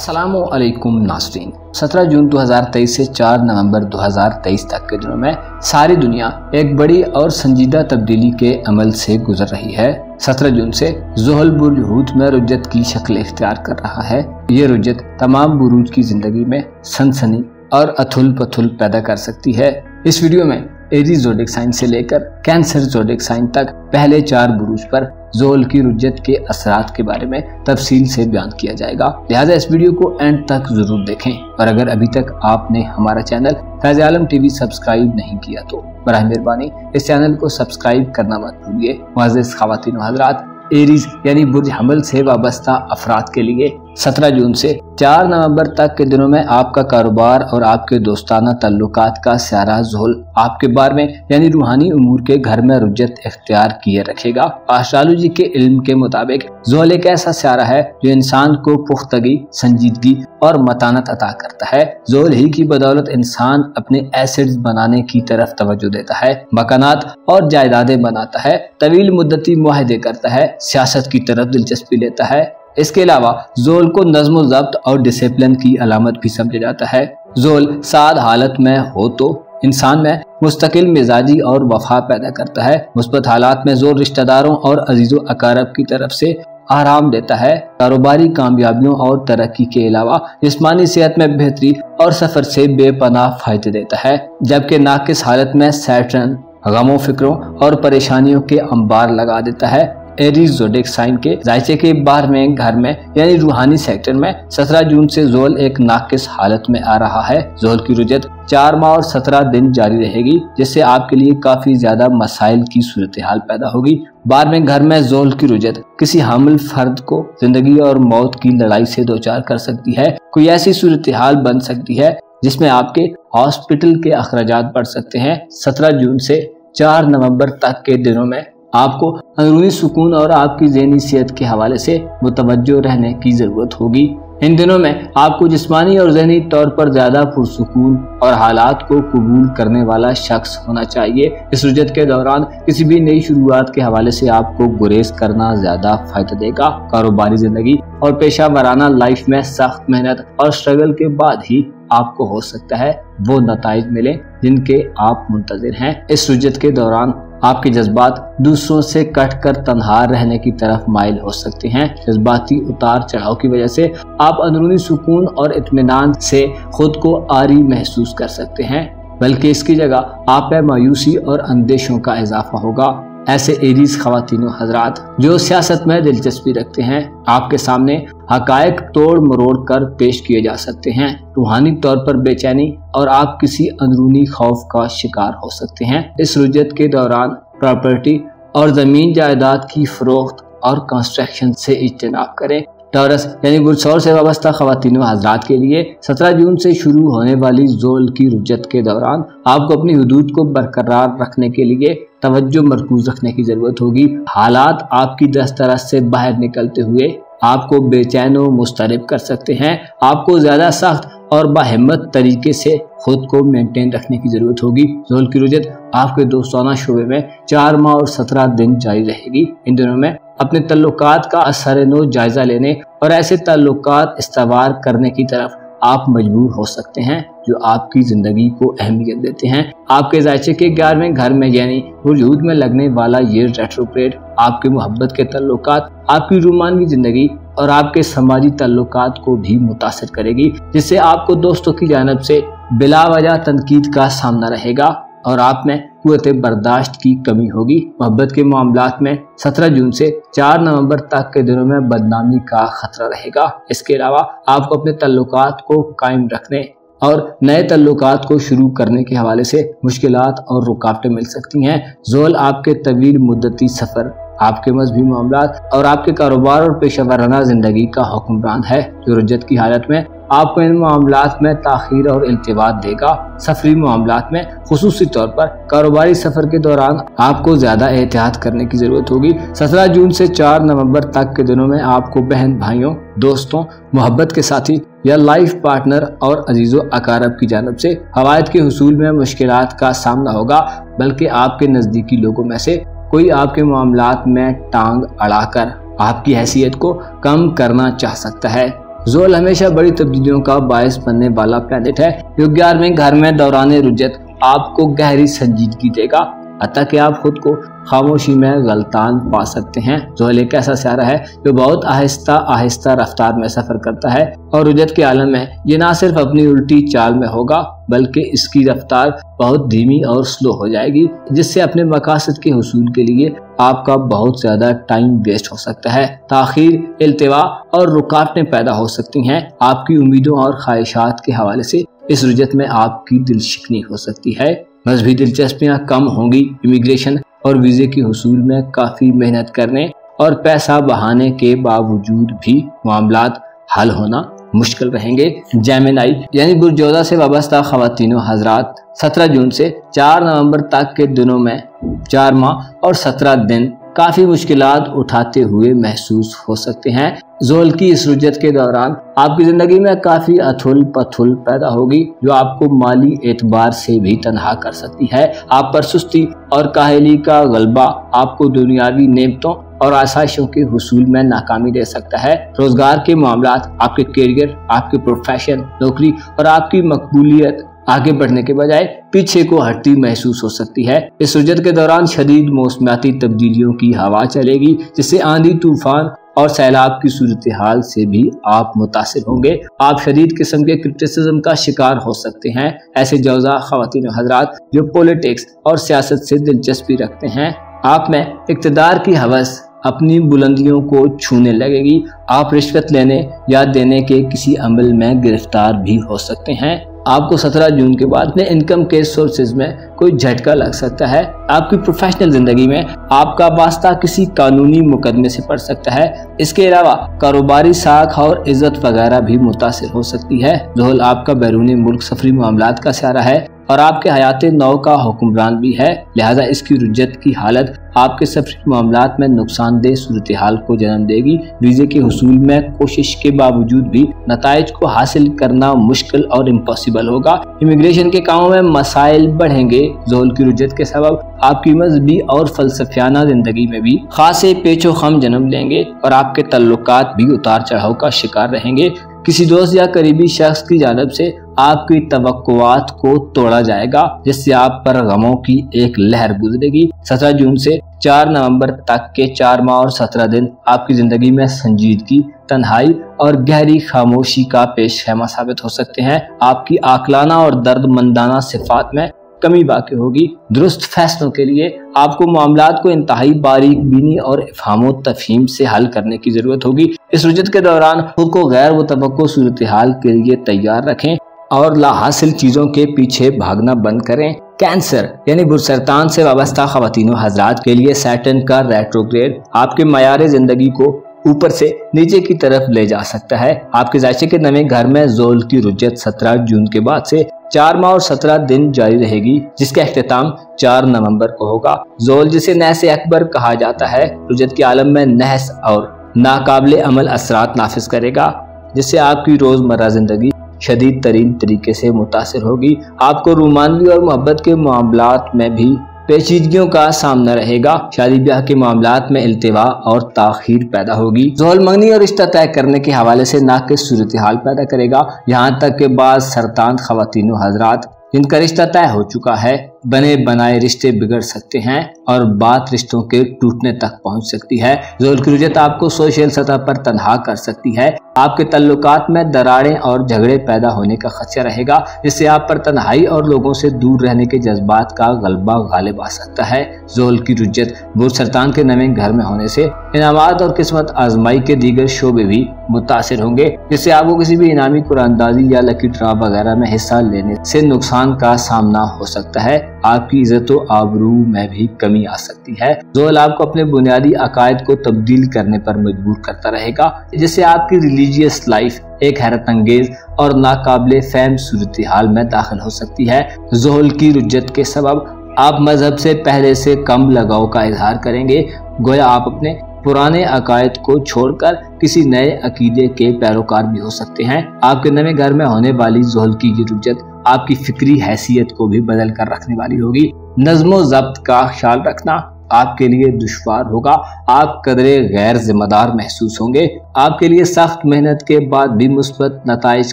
अस्सलामु अलैकुम नाज़रीन। 17 जून 2023 से 4 नवंबर 2023 तक के दिनों में सारी दुनिया एक बड़ी और संजीदा तब्दीली के अमल से गुजर रही है। 17 जून से ज़ोहल बुर्ज हूत में रुज्जत की शक्ल इख्तियार कर रहा है। ये रुज्जत तमाम बुरूज की जिंदगी में सनसनी और अथुल पथुल पैदा कर सकती है। इस वीडियो में एरीज ज़ोडिएक साइन से लेकर कैंसर ज़ोडिएक साइन तक पहले 4 बुरूज पर ज़ोहल की रुज्जत के असरात के बारे में तफसील से बयान किया जाएगा, लिहाजा इस वीडियो को एंड तक जरूर देखें। और अगर अभी तक आपने हमारा चैनल फैज़ आलम टीवी सब्सक्राइब नहीं किया तो बराह मेहरबानी इस चैनल को सब्सक्राइब करना मत भूलिए। मुअज़्ज़िज़ ख़वातीन व हज़रात, एरीज यानी बुर्ज हमल से वाबस्ता अफराद के लिए 17 जून से 4 नवंबर तक के दिनों में आपका कारोबार और आपके दोस्ताना तल्लुकात का स्यारा ज़ोहल आपके बारे में यानी रूहानी उमूर के घर में रुज्जत इख्तियार किए रखेगा। एस्ट्रोलॉजी के इल्म के मुताबिक ज़ोहल एक ऐसा स्यारा है जो इंसान को पुख्तगी, संजीदगी और मतानत अता करता है। ज़ोहल ही की बदौलत इंसान अपने एसेट्स बनाने की तरफ तवज्जो देता है, मकानात और जायदादें बनाता है, तवील मुद्दती मुआहदे करता है, सियासत की तरफ दिलचस्पी लेता है। इसके अलावा ज़ोहल को नज़्म व ज़ब्त और डिसिप्लिन की अलामत भी समझा जाता है। ज़ोहल साद हालत में हो तो इंसान में मुस्तकिल मिजाजी और वफा पैदा करता है। मुस्बत हालात में ज़ोहल रिश्तेदारों और अजीज़ो अकारब की तरफ से आराम देता है। कारोबारी कामयाबियों और तरक्की के अलावा जिस्मानी सेहत में बेहतरी और सफर से बेपनाह फायदे देता है। जबकि नाकिस हालत में सैटर्न गमों, फिक्रों और परेशानियों के अंबार लगा देता है। एरीज ज़ोडिएक साइन के जायचे के 12वें घर में यानी रूहानी सेक्टर में 17 जून से ज़ोहल एक नाकिस हालत में आ रहा है। ज़ोहल की रुज्जत 4 माह और 17 दिन जारी रहेगी, जिससे आपके लिए काफी ज्यादा मसाइल की सूरत हाल पैदा होगी। 12वें घर में ज़ोहल की रुज्जत किसी हामिल फर्द को जिंदगी और मौत की लड़ाई से दो चार कर सकती है। कोई ऐसी सूरत हाल बन सकती है जिसमें आपके हॉस्पिटल के अखराजात बढ़ सकते हैं। 17 जून से 4 नवंबर तक के दिनों में आपको अंदरूनी सुकून और आपकी ज़हनी सेहत के हवाले से मुतवज्जो रहने की जरूरत होगी। इन दिनों में आपको जिस्मानी और ज़हनी तौर पर ज्यादा पुरसुकून और हालात को कबूल करने वाला शख्स होना चाहिए। इस रुज्जत के दौरान किसी भी नई शुरुआत के हवाले से आपको गुरेज करना ज्यादा फायदा देगा। कारोबारी जिंदगी और पेशा वराना लाइफ में सख्त मेहनत और स्ट्रगल के बाद ही आपको हो सकता है वो नताइज मिले जिनके आप मुंतज़िर हैं। इस रुज्जत के दौरान आपके जज्बात दूसरों से कट कर तन्हा रहने की तरफ माइल हो सकते हैं। जज्बाती उतार चढ़ाव की वजह से आप अंदरूनी सुकून और इत्मीनान से खुद को आरी महसूस कर सकते हैं, बल्कि इसकी जगह आप में मायूसी और अंदेशों का इजाफा होगा। ऐसे एरीज ख़वातीन व हज़रात जो सियासत में दिलचस्पी रखते हैं, आपके सामने हकायक तोड़ मरोड़ कर पेश किए जा सकते हैं। रूहानी तौर पर बेचैनी और आप किसी अंदरूनी खौफ का शिकार हो सकते हैं। इस रुज्जत के दौरान प्रॉपर्टी और ज़मीन जायदाद की फरोख्त और कंस्ट्रक्शन से इज्तनाब करें। टॉरस यानी बुर्ज से वाबस्ता ख़वातीन व हज़रात के लिए 17 जून से शुरू होने वाली ज़ोहल की रुज्जत के दौरान आपको अपनी हुदूद को बरकरार रखने के लिए तवज्जो मरकूज रखने की जरूरत होगी। हालात आपकी दस्तरस से बाहर निकलते हुए आपको बेचैन व मुस्तरब कर सकते हैं। आपको ज्यादा सख्त और बाहिम्मत तरीके से खुद को मेंटेन रखने की जरूरत होगी। ज़ोहल की रुज्जत आपके दोस्ताना शोबे में 4 माह और 17 दिन जारी रहेगी। इन दिनों में अपने तल्लुकात का असर-ए-नो जायजा लेने और ऐसे तल्लुकात इस्तवार करने की तरफ आप मजबूर हो सकते हैं जो आपकी जिंदगी को अहमियत देते हैं। आपके जायचे के 11वें घर में यानी बुर्ज हूत में लगने वाला ये रेट्रोग्रेड आपके मोहब्बत के तल्लुकात, आपकी रूमानवी जिंदगी और आपके समाजी तल्लुकात को भी मुतासिर करेगी, जिससे आपको दोस्तों की जानिब से बिला वजह तनकीद का सामना रहेगा और आप में कुव्वत बर्दाश्त की कमी होगी। मोहब्बत के मामलात में 17 जून से 4 नवंबर तक के दिनों में बदनामी का खतरा रहेगा। इसके अलावा आपको अपने तल्लुकात को कायम रखने और नए तल्लुकात को शुरू करने के हवाले से मुश्किलात और रुकावटें मिल सकती हैं। ज़ोहल आपके तवील मुद्दती सफर, आपके मजहबी मामलात और आपके कारोबार और पेशा वराना जिंदगी का हुक्मरान है, जो रुज्जत की हालत में आपको इन मामलात में ताखीर और इल्तिवात देगा। सफरी मामलात में खुसूसी तौर पर कारोबारी सफर के दौरान आपको ज्यादा एहतियात करने की जरूरत होगी। 17 जून से 4 नवंबर तक के दिनों में आपको बहन भाइयों, दोस्तों, मोहब्बत के साथी या लाइफ पार्टनर और अजीजों अकारब की जानिब से हवायत के हुसूल में मुश्किलात का सामना होगा, बल्कि आपके नजदीकी लोगों में से कोई आपके मामलात में टांग अड़ाकर आपकी हैसियत को कम करना चाह सकता है। ज़ोहल हमेशा बड़ी तब्दीलियों का बायस बनने वाला प्लैनेट है जो 11वें घर में दौरान रुजत आपको गहरी संजीदगी देगा, हत्ता कि आप खुद को खामोशी में गलतान पा सकते हैं। ज़ोहल एक ऐसा सितारा है जो बहुत आहिस्ता आहिस्ता रफ्तार में सफर करता है और रुजत के आलम में ये ना सिर्फ अपनी उल्टी चाल में होगा बल्कि इसकी रफ्तार बहुत धीमी और स्लो हो जाएगी, जिससे अपने मकासद के हुसूल के लिए आपका बहुत ज्यादा टाइम वेस्ट हो सकता है। ताखीर, इल्तिवा और रुकावटें पैदा हो सकती हैं। आपकी उम्मीदों और ख्वाहिशात के हवाले से इस रुजत में आपकी दिलशिकनी हो सकती है। मजहबी दिलचस्पियां कम होंगी। इमिग्रेशन और वीजे के हुसूल में काफी मेहनत करने और पैसा बहाने के बावजूद भी मामलात हल होना मुश्किल रहेंगे। जेमिनी यानी बुर्जोदा से वाबस्ता ख़वातीनो हजरात 17 जून से 4 नवंबर तक के दिनों में 4 माह और 17 दिन काफी मुश्किलात उठाते हुए महसूस हो सकते हैं। ज़ोहल की इस रुजत के दौरान आपकी जिंदगी में काफी अथुल पथुल पैदा होगी जो आपको माली एतबार से भी तनहा कर सकती है। आप पर सुस्ती और काहली का गलबा आपको दुनियावी नेमतों और आसाइशों के हुसूल में नाकामी दे सकता है। रोजगार के मामलात, आपके कैरियर, आपके प्रोफेशन, नौकरी और आपकी मकबूलियत आगे बढ़ने के बजाय पीछे को हटती महसूस हो सकती है। इस रुजत के दौरान शदीद मौसमियाती तब्दीलियों की हवा चलेगी, जिससे आंधी, तूफान और सैलाब की सूरत हाल से भी आप मुतासिर होंगे। आप शदीद किस्म के क्रिटिसिज्म का शिकार हो सकते हैं। ऐसे जौजा ख़वातीन हजरात जो पॉलिटिक्स और सियासत से दिलचस्पी रखते हैं, आप में इक़्तिदार की हवस अपनी बुलंदियों को छूने लगेगी। आप रिश्वत लेने या देने के किसी अमल में गिरफ्तार भी हो सकते हैं। आपको 17 जून के बाद में इनकम के सोर्सेज में कोई झटका लग सकता है। आपकी प्रोफेशनल जिंदगी में आपका वास्ता किसी कानूनी मुकदमे से पड़ सकता है। इसके अलावा कारोबारी साख और इज्जत वगैरह भी मुतासिर हो सकती है। ज़ोहल आपका बैरूनी मुल्क सफरी मामलात का सितारा है और आपके हयात नौ का हुक्मरान भी है, लिहाजा इसकी रुजत की हालत आपके सफरी मामलात में नुकसानदेह सूरत हाल को जन्म देगी। वीजे के हुसूल में कोशिश के बावजूद भी नताइज को हासिल करना मुश्किल और इम्पॉसिबल होगा। इमिग्रेशन के कामों में मसाइल बढ़ेंगे। ज़ोहल की रुजत के सबब आपकी मजहबी और फलसफियाना जिंदगी में भी खासे पेचो खम जन्म लेंगे और आपके तल्लुकात भी उतार चढ़ाव का शिकार रहेंगे। किसी दोस्त या करीबी शख्स की जानिब से आपकी तवक्कुआत को तोड़ा जाएगा, जिससे आप पर गमों की एक लहर गुजरेगी। 17 जून से 4 नवंबर तक के 4 माह और 17 दिन आपकी जिंदगी में संजीदगी, तन्हाई और गहरी खामोशी का पेश खैमा साबित हो सकते हैं। आपकी आकलाना और दर्दमंदाना सिफात में कमी बाकी होगी। दुरुस्त फैसलों के लिए आपको मामलात को इंतहाई बारीक बीनी और इफ़हाम तफहीम से हल करने की जरूरत होगी। इस रुजत के दौरान खुद को गैर मुतवक्को सूरत हाल के लिए तैयार रखें और लाहासिल चीजों के पीछे भागना बंद करें। कैंसर यानी बुरसरतान से वाबस्ता ख़वातीनो हजरात के लिए सैटर्न का रेट्रोग्रेड आपके मयार जिंदगी को ऊपर से नीचे की तरफ ले जा सकता है। आपके जायचे के नवे घर में ज़ोहल की रुजत 17 जून के बाद से 4 माह और 17 दिन जारी रहेगी, जिसका इख्तिताम 4 नवंबर को होगा। ज़ोहल जिसे नहस अकबर कहा जाता है, रुजत के आलम में नहस और नाकाबिले अमल असरात नाफिज करेगा, जिससे आपकी रोजमर्रा जिंदगी शदीद तरीन तरीके से मुतासिर होगी। आपको रूमानवी और मोहब्बत के मामलात में भी पेचीदगियों का सामना रहेगा। शादी ब्याह के मामलात में इल्तिवा और ताखीर पैदा होगी। ज़ोहल मंगनी और रिश्ता तय करने के हवाले से नाक़िस सूरत हाल पैदा करेगा। यहाँ तक के बाद सरतान ख़वातीनो हजरात जिनका रिश्ता तय हो चुका है, बने बनाए रिश्ते बिगड़ सकते हैं और बात रिश्तों के टूटने तक पहुंच सकती है। ज़ोहल की रुजत आपको सोशल सतह पर तन्हा कर सकती है। आपके तल्लुकात में दरारें और झगड़े पैदा होने का खदशा रहेगा, जिससे आप पर तन्हाई और लोगों से दूर रहने के जज्बात का गलबा गालिब आ सकता है। ज़ोहल की रुजत बुरसरतान के नवे घर में होने से इनामात और किस्मत आजमाई के दीगर शोबे भी मुतासिर होंगे, जिससे आपको किसी भी इनामी कुरानदाजी या लकी ड्रा वगैरह में हिस्सा लेने से नुकसान का सामना हो सकता है। आपकी इज्जत व आबरू में भी कमी आ सकती है। ज़ोहल आपको अपने बुनियादी अकायद को तब्दील करने पर मजबूर करता रहेगा, जिससे आपकी रिलीजियस लाइफ एक हैरत अंगेज और नाकाबिले फहम सूरत हाल में दाखिल हो सकती है। ज़ोहल की रुजत के सबब आप मजहब से पहले से कम लगाव का इजहार करेंगे, गोया आप अपने पुराने अकायद को छोड़कर किसी नए अकीदे के पैरोकार भी हो सकते हैं। आपके नए घर में होने वाली ज़ोहल की ये रुजत आपकी फिक्री हैसियत को भी बदल कर रखने वाली होगी। नज़्म व ज़ब्त का ख्याल रखना, आपके लिए दुश्वार होगा। आप कदरे गैर जिम्मेदार महसूस होंगे। आपके लिए सख्त मेहनत के बाद भी मुस्बत नताइज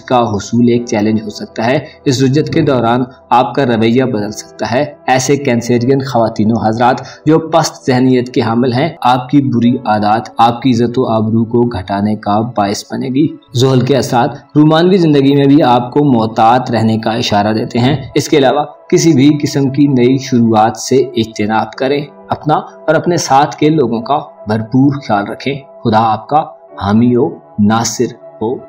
का हुसूल एक चैलेंज हो सकता है। इस रुजत के दौरान आपका रवैया बदल सकता है। ऐसे कैंसेरियन ख्वातीनो हजरात जो पस्त जहनीत के हामिल हैं, आपकी बुरी आदत आपकी इज्जत व आबरू को घटाने का बायस बनेगी। ज़ोहल के असरात रोमानवी जिंदगी में भी आपको मोहतात रहने का इशारा देते हैं। इसके अलावा किसी भी किस्म की नई शुरुआत से इज्तनाब करें। अपना और अपने साथ के लोगों का भरपूर ख्याल रखें। खुदा आपका हामी हो, नासिर हो।